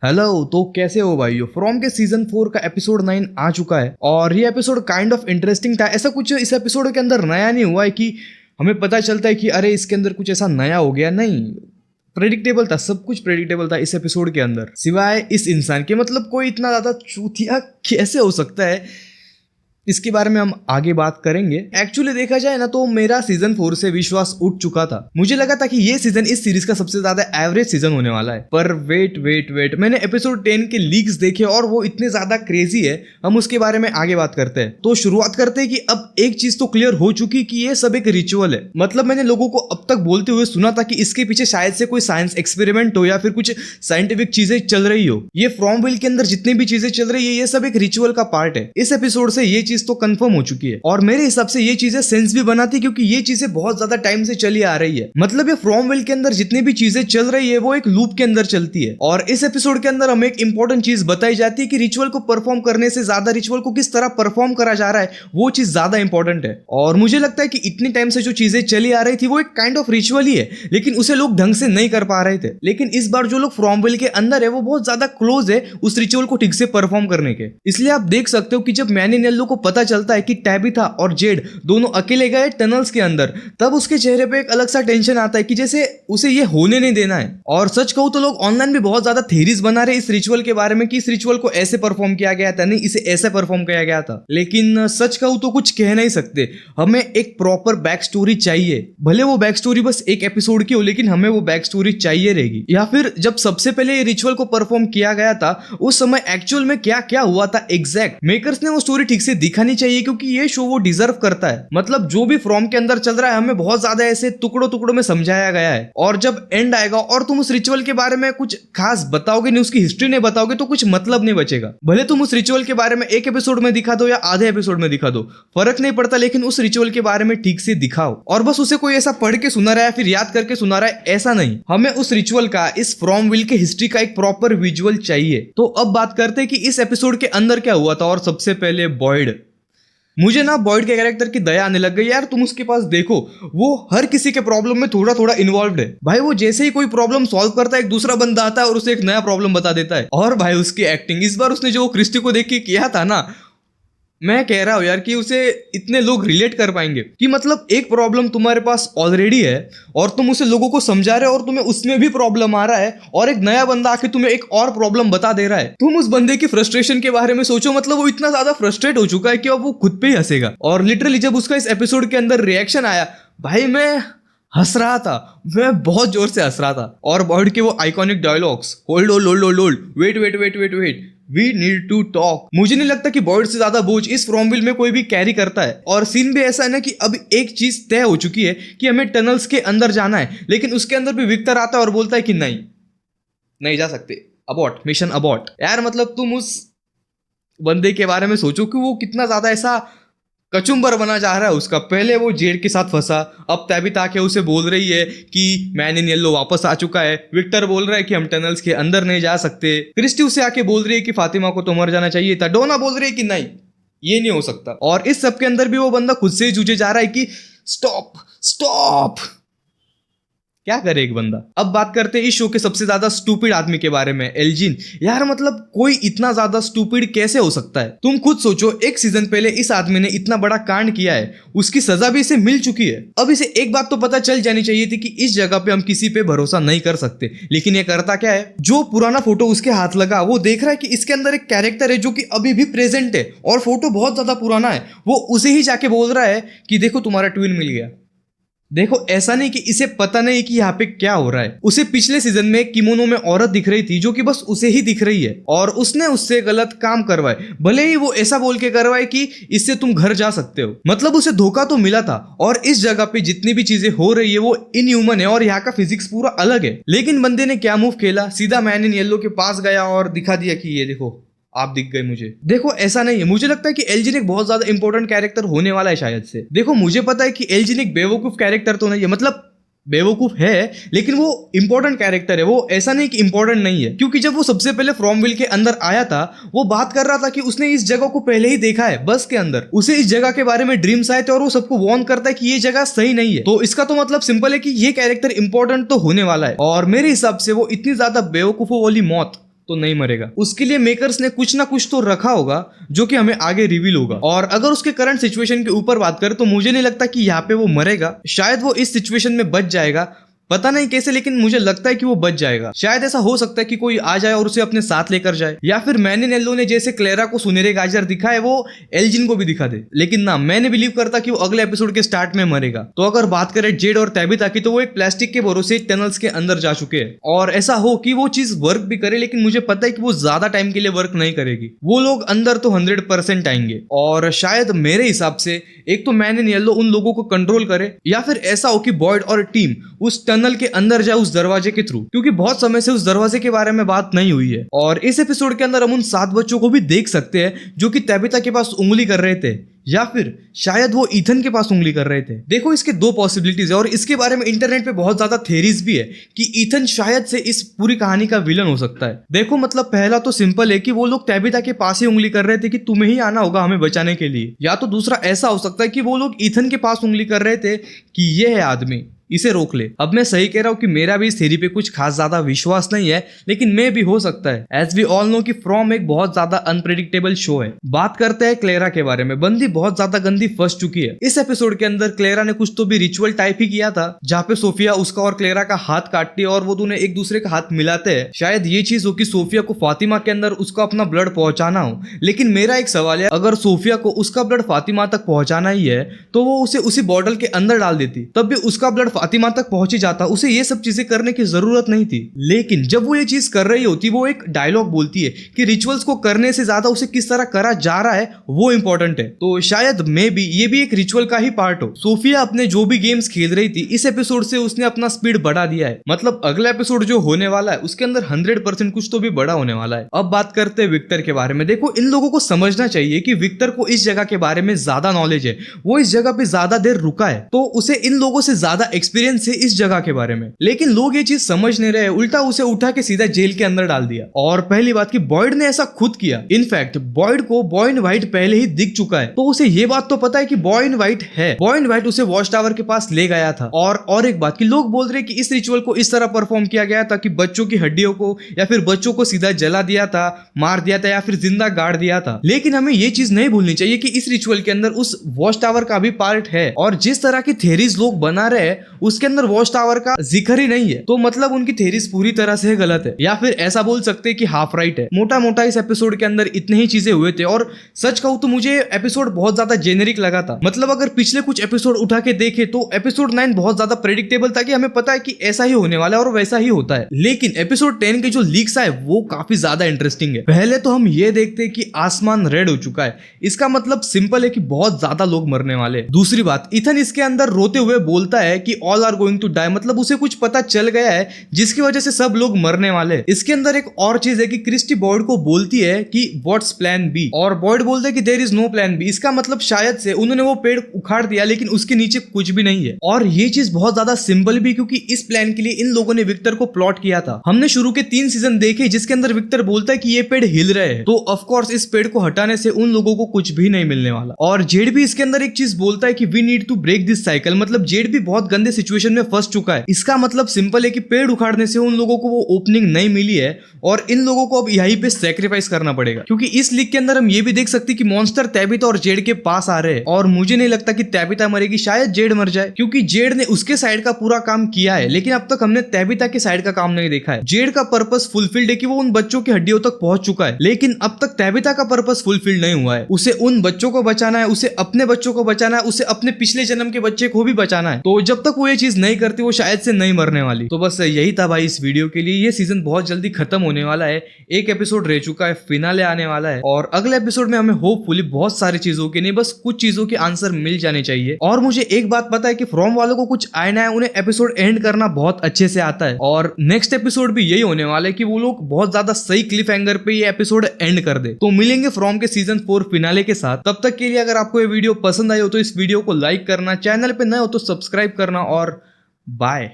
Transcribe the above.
Hello, तो कैसे हो भाइयों। फ्रॉम के सीजन 4 का एपिसोड 9 आ चुका है और ये एपिसोड काइंड ऑफ इंटरेस्टिंग था। ऐसा कुछ इस एपिसोड के अंदर नया नहीं हुआ है कि हमें पता चलता है कि अरे इसके अंदर कुछ ऐसा नया हो गया। नहीं, प्रेडिक्टेबल था, सब कुछ प्रेडिक्टेबल था इस एपिसोड के अंदर, सिवाय इस इंसान के। मतलब कोई इतना ज्यादा चूतिया कैसे हो सकता है, इसके बारे में हम आगे बात करेंगे। एक्चुअली देखा जाए ना तो मेरा सीजन 4 से विश्वास उठ चुका था। मुझे लगा था कि ये सीजन इस सीरीज का सबसे ज्यादा एवरेज सीजन होने वाला है। पर वेट, मैंने एपिसोड 10 के लीक्स देखे और वो इतने ज्यादा क्रेजी है। हम उसके बारे में आगे बात करते हैं। तो शुरुआत करते हैं कि अब एक चीज तो क्लियर हो चुकी कि ये सब एक रिचुअल है। मतलब मैंने लोगों को अब तक बोलते हुए सुना था कि इसके पीछे शायद से कोई साइंस एक्सपेरिमेंट हो या फिर कुछ साइंटिफिक चीजें चल रही हो। ये फ्रॉमविल के अंदर जितनी भी चीजें चल रही है ये सब एक रिचुअल का पार्ट है। इस एपिसोड से ये चीज तो कंफर्म हो चुकी है और मेरे हिसाब से ये चीजें सेंस भी बनाती क्योंकि ये चीजें बहुत ज्यादा टाइम से चली आ रही है। मतलब ये फ्रॉमविल के अंदर जितनी भी चीजें चल रही है वो एक लूप के अंदर चलती है। और इस एपिसोड के अंदर हमें एक इंपॉर्टेंट चीज बताई जाती है कि रिचुअल को परफॉर्म करने से ज्यादा रिचुअल को किस तरह परफॉर्म करा जा रहा है वो चीज ज्यादा इंपॉर्टेंट है। और मुझे लगता है कि इतनी टाइम से जो चीजें चली आ रही थी वो एक काइंड ऑफ रिचुअल ही है, लेकिन उसे लोग ढंग से नहीं कर पा रहे थे। लेकिन इस बार जो लोग फ्रॉमविल के अंदर है वो बहुत ज्यादा क्लोज है उस रिचुअल को ठीक से परफॉर्म करने के। इसलिए आप देख सकते हो कि जब मैनी नेल्लो को पता चलता है कि टैबिथा और जेड दोनों अकेले गए टनल्स के अंदर, तब उसके चेहरे पे एक अलग सा टेंशन आता है कि जैसे उसे ये होने नहीं देना है। और सच कहूं तो लोग ऑनलाइन भी बहुत ज्यादा थ्योरीज बना रहे इस रिचुअल के बारे में कि इस रिचुअल को ऐसे परफॉर्म किया गया था, नहीं इसे ऐसे परफॉर्म किया गया था। लेकिन सच कहूं तो कुछ कह नहीं सकते। हमें एक प्रॉपर बैक स्टोरी चाहिए, भले वो बैक स्टोरी बस एक एपिसोड की हो, लेकिन हमें वो बैक स्टोरी चाहिए रहेगी। या फिर जब सबसे पहले ये रिचुअल को परफॉर्म किया गया था उस समय एक्चुअल में क्या क्या हुआ था एग्जैक्ट, मेकर्स ने वो स्टोरी ठीक से दिखानी चाहिए क्योंकि ये शो वो डिजर्व करता है। मतलब जो भी फ्रॉम के अंदर चल रहा है हमें बहुत ज्यादा ऐसे टुकड़ों टुकड़ों में समझाया गया है। और जब एंड आएगा और तुम उस रिचुअल के बारे में कुछ खास बताओगे नहीं, उसकी हिस्ट्री नहीं बताओगे तो कुछ मतलब नहीं बचेगा। भले तुम उस रिचुअल के बारे में एक एपिसोड में दिखा दो या आधे एपिसोड में दिखा दो, फर्क नहीं पड़ता, लेकिन उस रिचुअल के बारे में ठीक से दिखाओ। और बस उसे कोई ऐसा पढ़ के सुना रहा है फिर याद करके सुना रहा है, ऐसा नहीं। हमें उस रिचुअल का, इस फ्रॉमविल के हिस्ट्री का एक प्रॉपर विजुअल चाहिए। तो अब बात करते हैं कि इस एपिसोड के अंदर क्या हुआ था। और सबसे पहले बॉयड, मुझे ना बॉयड के कैरेक्टर की दया आने लग गई यार। तुम उसके पास देखो, वो हर किसी के प्रॉब्लम में थोड़ा थोड़ा इन्वॉल्व है भाई। वो जैसे ही कोई प्रॉब्लम सॉल्व करता है एक दूसरा बंदा आता है और उसे एक नया प्रॉब्लम बता देता है। और भाई उसकी एक्टिंग, इस बार उसने जो क्रिस्टी को देख के किया था ना, मैं कह रहा हूं यार कि उसे इतने लोग रिलेट कर पाएंगे कि मतलब एक प्रॉब्लम तुम्हारे पास ऑलरेडी है और तुम उसे लोगों को समझा रहे हो और तुम्हें उसमें भी प्रॉब्लम आ रहा है और एक नया बंदा आके तुम्हें एक और प्रॉब्लम बता दे रहा है। तुम उस बंदे की फ्रस्ट्रेशन के बारे में सोचो। मतलब वो इतना ज्यादा फ्रस्ट्रेट हो चुका है कि अब वो खुद पे ही हंसेगा। और लिटरली जब उसका इस एपिसोड के अंदर रिएक्शन आया भाई, मैं हंस रहा था, मैं बहुत जोर से हंस रहा था। और बॉयड के वो iconic dialogues, hold hold hold hold, wait wait wait wait wait, we need to talk. मुझे नहीं लगता कि बॉयड से ज्यादा बोझ इस फ्रॉमविल में कोई भी कैरी करता है। और सीन भी ऐसा है ना कि अब एक चीज तय हो चुकी है कि हमें टनल्स के अंदर जाना है, लेकिन उसके अंदर भी विक्टर आता है और बोलता है कि नहीं जा सकते, अबॉर्ट, मिशन अबॉर्ट। यार मतलब तुम उस बंदे के बारे में सोचो कि वो कितना ज्यादा ऐसा कचुम्बर बना जा रहा है उसका। पहले वो जेड के साथ फंसा, अब तैबिता आके उसे बोल रही है कि मैन इन येलो वापस आ चुका है। विक्टर बोल रहा है कि हम टनल्स के अंदर नहीं जा सकते। क्रिस्टी उसे आके बोल रही है कि फातिमा को तो मर जाना चाहिए था। डोना बोल रही है कि नहीं, ये नहीं हो सकता। और इस सब के अंदर भी वो बंदा खुद से ही जूझे जा रहा है कि स्टॉप स्टॉप। क्या करे एक बंदा। अब बात करते हैं इस शो के सबसे ज्यादा स्टूपिड आदमी के बारे में, एल्जिन। यार मतलब कोई इतना ज्यादा स्टूपिड कैसे हो सकता है। तुम खुद सोचो, एक सीजन पहले इस आदमी ने इतना बड़ा कांड किया है, उसकी सजा भी इसे मिल चुकी है। अब इसे एक बात तो पता चल जानी चाहिए थी कि इस जगह पे हम किसी पे भरोसा नहीं कर सकते। लेकिन ये करता क्या है, जो पुराना फोटो उसके हाथ लगा वो देख रहा है कि इसके अंदर एक कैरेक्टर है जो कि अभी भी प्रेजेंट है और फोटो बहुत ज्यादा पुराना है। वो उसे ही जाके बोल रहा है कि देखो तुम्हारा ट्विन मिल गया। देखो ऐसा नहीं कि इसे पता नहीं कि यहाँ पे क्या हो रहा है। उसे पिछले सीजन में किमोनो में औरत दिख रही थी जो कि बस उसे ही दिख रही है और उसने उससे गलत काम करवाए, भले ही वो ऐसा बोल के करवाए कि इससे तुम घर जा सकते हो। मतलब उसे धोखा तो मिला था। और इस जगह पे जितनी भी चीजें हो रही है वो इनह्यूमन है और यहाँ का फिजिक्स पूरा अलग है। लेकिन बंदे ने क्या मूव खेला, सीधा मैन इन येलो के पास गया और दिखा दिया कि ये देखो आप दिख गए मुझे। देखो ऐसा नहीं है, मुझे लगता है कि एल्जिन एक बहुत ज्यादा इंपॉर्टेंट कैरेक्टर होने वाला है शायद से। देखो मुझे पता है कि एल्जिन एक बेवकूफ कैरेक्टर तो नहीं है, मतलब बेवकूफ है, लेकिन वो इंपॉर्टेंट कैरेक्टर है। वो ऐसा नहीं कि इंपॉर्टेंट नहीं है, क्योंकि जब वो सबसे पहले फ्रॉमविल के अंदर आया था वो बात कर रहा था कि उसने इस जगह को पहले ही देखा है बस के अंदर। उसे इस जगह के बारे में ड्रीम्स आए थे और वो सबको वार्न करता है कि ये जगह सही नहीं है। तो इसका तो मतलब सिंपल है कि ये कैरेक्टर इंपॉर्टेंट तो होने वाला है। और मेरे हिसाब से वो इतनी ज्यादा बेवकूफों वाली मौत तो नहीं मरेगा। उसके लिए मेकर्स ने कुछ ना कुछ तो रखा होगा जो कि हमें आगे रिवील होगा। और अगर उसके करंट सिचुएशन के ऊपर बात करें तो मुझे नहीं लगता कि यहाँ पे वो मरेगा। शायद वो इस सिचुएशन में बच जाएगा, पता नहीं कैसे, लेकिन मुझे लगता है कि वो बच जाएगा। शायद ऐसा हो सकता है कि कोई आ जाए और उसे अपने साथ लेकर जाए, या फिर मैनेनेल्लो ने जैसे क्लेरा को सुनहरे गाजर दिखाए वो एल्जिन को भी दिखा दे। लेकिन ना, मैंने बिलीव करता कि वो अगले एपिसोड के स्टार्ट में मरेगा। तो अगर बात करें जेड और तैबिता की, तो वो एक प्लास्टिक के भरोसे टनल्स के अंदर जा चुके हैं। और ऐसा हो कि वो चीज वर्क भी करे, लेकिन मुझे पता है कि वो ज्यादा टाइम के लिए वर्क नहीं करेगी। वो लोग अंदर तो 100% आएंगे। और शायद मेरे हिसाब से एक तो मैनेनेल्लो उन लोगों को कंट्रोल करे, या फिर ऐसा हो कि बॉयड और टीम उस टनल के अंदर जाए उस दरवाजे के थ्रू, क्योंकि बहुत समय से उस दरवाजे के बारे में बात नहीं हुई है। और इस एपिसोड के अंदर हम उन 7 बच्चों को भी देख सकते हैं जो कि तैबिता के पास उंगली कर रहे थे, या फिर शायद वो ईथन के पास उंगली कर रहे थे। देखो, इसके 2 पॉसिबिलिटीज है और इसके बारे में इंटरनेट पे बहुत ज्यादा थेरीज भी है कि ईथन शायद से इस पूरी कहानी का विलन हो सकता है। देखो, मतलब पहला तो सिंपल है कि वो लोग तैबिता के पास ही उंगली कर रहे थे कि तुम्हें ही आना होगा हमें बचाने के लिए, या तो दूसरा ऐसा हो सकता है कि वो लोग ईथन के पास उंगली कर रहे थे कि ये है आदमी, इसे रोक ले। अब मैं सही कह रहा हूं कि मेरा भी इस थ्योरी पे कुछ खास ज्यादा विश्वास नहीं है, लेकिन मे भी हो सकता है। एज वी ऑल नो कि फ्रॉम एक बहुत ज्यादा अनप्रेडिक्टेबल शो है। बात करते हैं क्लेरा के बारे में। बंदी बहुत ज्यादा गंदी फंस चुकी है। इस एपिसोड के अंदर क्लेरा ने कुछ तो भी रिचुअल टाइप ही किया था, जहाँ पे सोफिया उसका और क्लेरा का हाथ काटती है और वो दोनों एक दूसरे का हाथ मिलाते हैं। शायद ये चीज हो कि सोफिया को फातिमा के अंदर उसका अपना ब्लड पहुंचाना हो। लेकिन मेरा एक सवाल है, अगर सोफिया को उसका ब्लड फातिमा तक पहुंचाना ही है तो वो उसे उसी बॉटल के अंदर डाल देती, तब भी उसका ब्लड फातिमा तक पहुंच जाता। उसे ये सब चीजें करने की जरूरत नहीं थी। लेकिन जब वो ये चीज कर रही होती, वो एक डायलॉग बोलती है कि रिचुअल्स को करने से ज्यादा उसे किस तरह करा जा रहा है वो इंपॉर्टेंट है। तो शायद मे बी ये भी एक रिचुअल का ही पार्ट हो। सोफिया अपने जो भी गेम्स खेल रही थी, इस एपिसोड से उसने अपना स्पीड बढ़ा दिया है। मतलब अगला एपिसोड जो होने वाला है उसके अंदर 100% कुछ तो भी बड़ा होने वाला है। अब बात करते हैं विक्टर के बारे में। देखो, इन लोगों को समझना चाहिए कि विक्टर को इस जगह के बारे में ज्यादा नॉलेज है। वो इस जगह पे ज्यादा देर रुका है, तो उसे इन लोगों से ज्यादा एक्सपीरियंस है इस जगह के बारे में। लेकिन लोग ये चीज समझ नहीं रहे, उल्टा उसे उठा के सीधा जेल के अंदर डाल दिया। और पहली बात कि बॉयड ने ऐसा खुद किया। इनफैक्ट बॉयड को बॉय इन व्हाइट पहले ही दिख चुका है, तो उसे ये बात तो पता है कि बॉय इन व्हाइट है। बॉय इन व्हाइट उसे वॉच टावर के पास ले गया था। और एक बात कि लोग बोल रहे कि इस रिचुअल को इस तरह परफॉर्म किया गया था कि बच्चों की हड्डियों को या फिर बच्चों को सीधा जला दिया था, मार दिया था या फिर जिंदा गाड़ दिया था। लेकिन हमें ये चीज नहीं भूलनी चाहिए कि इस रिचुअल के अंदर उस वॉच टावर का भी पार्ट है। और जिस तरह की थेरीज लोग बना रहे हैं उसके अंदर वॉच टावर का जिक्र ही नहीं है, तो मतलब उनकी थेरीज पूरी तरह से गलत है, या फिर ऐसा बोल सकते हैं कि हाफ राइट है। मोटा मोटा इस एपिसोड के अंदर इतने ही चीजें हुए थे। और सच कहूं तो मुझे एपिसोड बहुत ज्यादा जेनेरिक लगा था। मतलब अगर पिछले कुछ एपिसोड उठा के देखे तो एपिसोड 9 बहुत ज्यादा प्रेडिक्टेबल था कि हमें पता है कि ऐसा ही होने वाला है और वैसा ही होता है। लेकिन एपिसोड 10 के जो लीक्स आए वो काफी ज्यादा इंटरेस्टिंग है। पहले तो हम ये देखते हैं कि आसमान रेड हो चुका है, इसका मतलब सिंपल है कि बहुत ज्यादा लोग मरने वाले हैं। दूसरी बात, इथन इसके अंदर रोते हुए बोलता है कि all are going to die, मतलब उसे कुछ पता चल गया है जिसकी वजह से सब लोग मरने वाले हैं। इसके अंदर एक और चीज है कि क्रिस्टी बॉयड को बोलती है कि व्हाट्स प्लान बी, और बॉयड बोलते हैं कि there is no plan B. इसका मतलब शायद से उन्होंने वो पेड़ उखाड़ दिया लेकिन उसके नीचे कुछ भी नहीं है। और ये चीज बहुत ज्यादा सिंपल भी, क्योंकि इस प्लान के लिए इन लोगों ने विक्टर को प्लॉट किया था। हमने शुरू के 3 सीजन देखे जिसके अंदर विक्टर बोलता है कि ये पेड़ हिल रहे हैं, तो ऑफ कोर्स इस पेड़ को हटाने से उन लोगों को कुछ भी नहीं मिलने वाला। और जेड भी इसके अंदर एक चीज बोलता है कि we need to break this cycle, मतलब जेड भी बहुत गंदे सिचुएशन में फंस चुका है। इसका मतलब सिंपल है कि पेड़ उखाड़ने से उन लोगों को वो ओपनिंग नहीं मिली है और इन लोगों को अब यहीं पे सैक्रिफाइस करना पड़ेगा। क्योंकि इस लीग के अंदर हम ये भी देख सकते हैं कि मॉन्स्टर तैबिता और जेड के पास आ रहे हैं, और मुझे नहीं लगता कि तैबिता मरेगी, शायद जेड मर जाए, क्योंकि जेड ने उसके साइड का पूरा काम किया है लेकिन अब तक हमने तैबिता के साइड का काम नहीं देखा है। जेड का पर्पस फुलफिल्ड है कि वो उन बच्चों की हड्डियों तक पहुंच चुका है, लेकिन अब तक तैबिता का पर्पस फुलफिल्ड नहीं हुआ है। उसे उन बच्चों को बचाना है, उसे अपने बच्चों को बचाना है, उसे अपने पिछले जन्म के बच्चे को भी बचाना है। तो जब तक वो ये चीज नहीं करती वो शायद से नहीं मरने वाली। तो बस यही था भाई इस वीडियो के लिए। ये सीजन बहुत जल्दी खत्म होने वाला है, एक एपिसोड रह चुका है, फिनाले आने वाला है, और अगले एपिसोड में हमें होपफुली बहुत सारी चीजों के नहीं बस कुछ चीजों के आंसर मिल जाने चाहिए। और मुझे एक बात पता है कि फ्रॉम वालों को कुछ आए ना है, उन्हें एपिसोड एंड करना बहुत अच्छे से आता है, और नेक्स्ट एपिसोड भी यही होने वाला है कि वो लोग बहुत ज्यादा सही क्लिफ हैंगर पे ये एपिसोड एंड कर दे। तो मिलेंगे फ्रॉम के सीजन 4 फिनाले के साथ। तब तक के लिए अगर आपको ये वीडियो पसंद आई हो तो इस वीडियो को लाइक करना, चैनल पे नए हो तो सब्सक्राइब करना, और बाय।